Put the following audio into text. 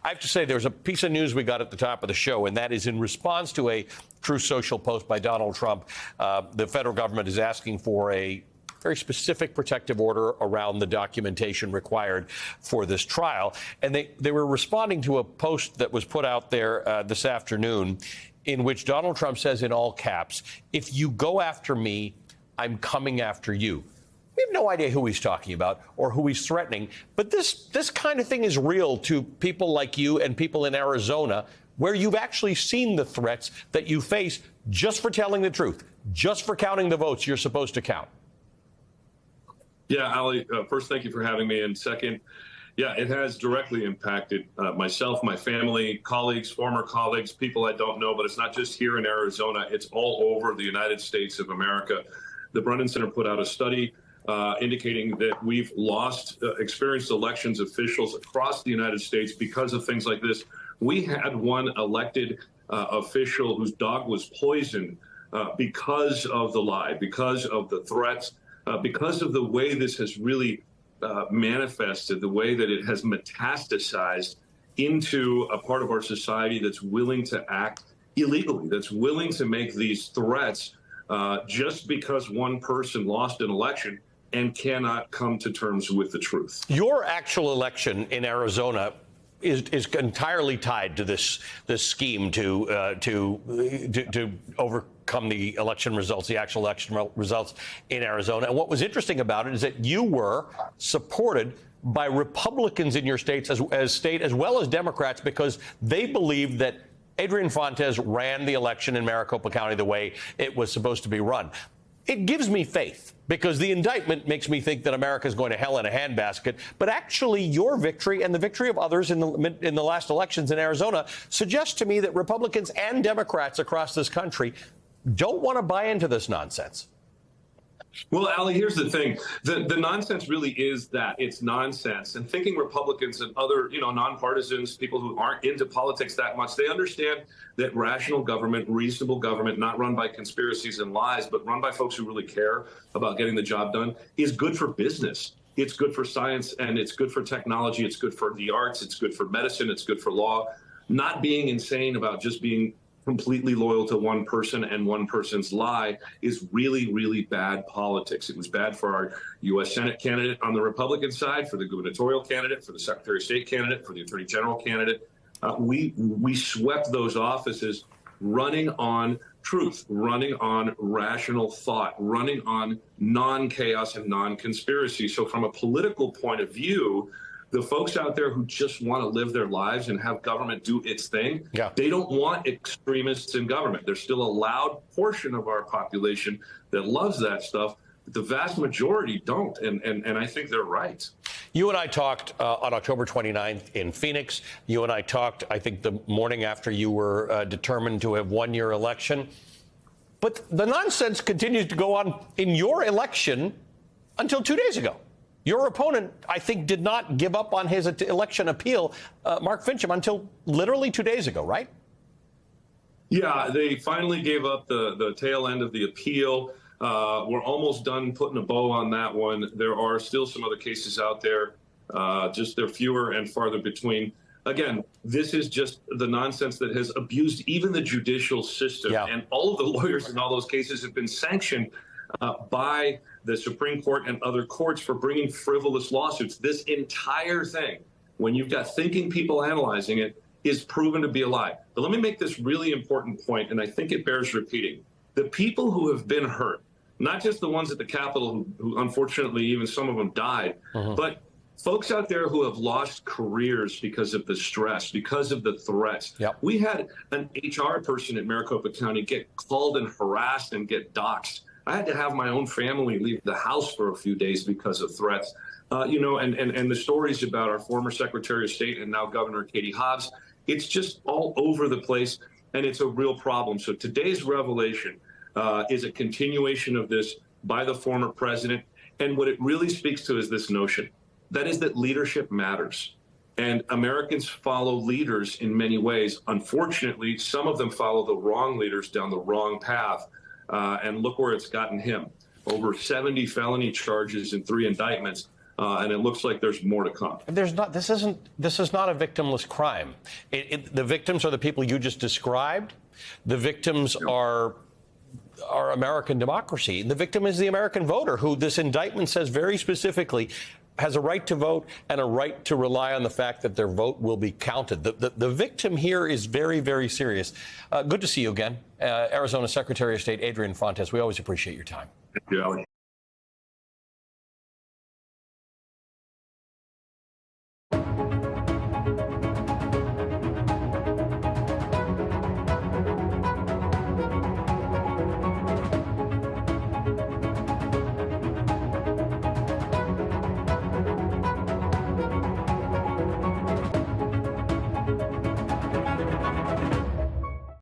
I have to say there's a piece of news we got at the top of the show, and that is in response to a Truth Social post by Donald Trump. The federal government is asking for a very specific protective order around the documentation required for this trial. And they were responding to a post that was put out there this afternoon in which Donald Trump says in all caps, "If you go after me, I'm coming after you." We have no idea who he's talking about or who he's threatening. But this kind of thing is real to people like you and people in Arizona, where you've actually seen the threats that you face just for telling the truth, just for counting the votes you're supposed to count. Yeah, Ali, first, thank you for having me. And second, yeah, it has directly impacted myself, my family, colleagues, former colleagues, people I don't know. But it's not just here in Arizona. It's all over the United States of America. The Brennan Center put out a study indicating that we've experienced elections officials across the United States because of things like this. We had one elected official whose dog was poisoned because of the lie, because of the threats, because of the way this has really manifested, the way that it has metastasized into a part of our society that's willing to act illegally, that's willing to make these threats just because one person lost an election and cannot come to terms with the truth. Your actual election in Arizona is entirely tied to this scheme to overcome the election results, the actual election results in Arizona. And what was interesting about it is that you were supported by Republicans in your state as well as Democrats, because they believed that Adrian Fontes ran the election in Maricopa County the way it was supposed to be run. It gives me faith, because the indictment makes me think that America is going to hell in a handbasket. But actually, your victory and the victory of others in the last elections in Arizona suggests to me that Republicans and Democrats across this country don't want to buy into this nonsense. Well, Ali, here's the thing. The nonsense really is that it's nonsense. And thinking Republicans and other, nonpartisans, people who aren't into politics that much, they understand that rational government, reasonable government, not run by conspiracies and lies, but run by folks who really care about getting the job done, is good for business. It's good for science, and it's good for technology. It's good for the arts. It's good for medicine. It's good for law. Not being insane about just being completely loyal to one person and one person's lie is really, really bad politics. It was bad for our U.S. Senate candidate on the Republican side, for the gubernatorial candidate, for the Secretary of State candidate, for the Attorney General candidate. We swept those offices running on truth, running on rational thought, running on non-chaos and non-conspiracy. So from a political point of view, the folks out there who just want to live their lives and have government do its thing, they don't want extremists in government. There's still a loud portion of our population that loves that stuff, but the vast majority don't, and I think they're right. You and I talked on October 29th in Phoenix. You and I talked, I think, the morning after you were determined to have won your election. But the nonsense continues to go on in your election until 2 days ago. Your opponent, I think, did not give up on his election appeal, Mark Finchem, until literally 2 days ago, right? Yeah, they finally gave up the tail end of the appeal. We're almost done putting a bow on that one. There are still some other cases out there, just they're fewer and farther between. Again, this is just the nonsense that has abused even the judicial system. Yeah. And all of the lawyers in all those cases have been sanctioned by the Supreme Court and other courts for bringing frivolous lawsuits. This entire thing, when you've got thinking people analyzing it, is proven to be a lie. But let me make this really important point, and I think it bears repeating. The people who have been hurt, not just the ones at the Capitol who unfortunately, even some of them died, but folks out there who have lost careers because of the stress, because of the threats. Yep. We had an HR person at Maricopa County get called and harassed and get doxxed. I had to have my own family leave the house for a few days because of threats. And the stories about our former Secretary of State and now Governor Katie Hobbs, it's just all over the place, and it's a real problem. So today's revelation is a continuation of this by the former president. And what it really speaks to is this notion, that is that leadership matters. And Americans follow leaders in many ways. Unfortunately, some of them follow the wrong leaders down the wrong path. And look where it's gotten him. Over 70 felony charges and 3 indictments. and it looks like there's more to come. There's not. This is not a victimless crime. The victims are the people you just described. The victims are American democracy. The victim is the American voter, who this indictment says very specifically has a right to vote and a right to rely on the fact that their vote will be counted. The victim here is very, very serious. Good to see you again, Arizona Secretary of State Adrian Fontes. We always appreciate your time. Thank you, Alex.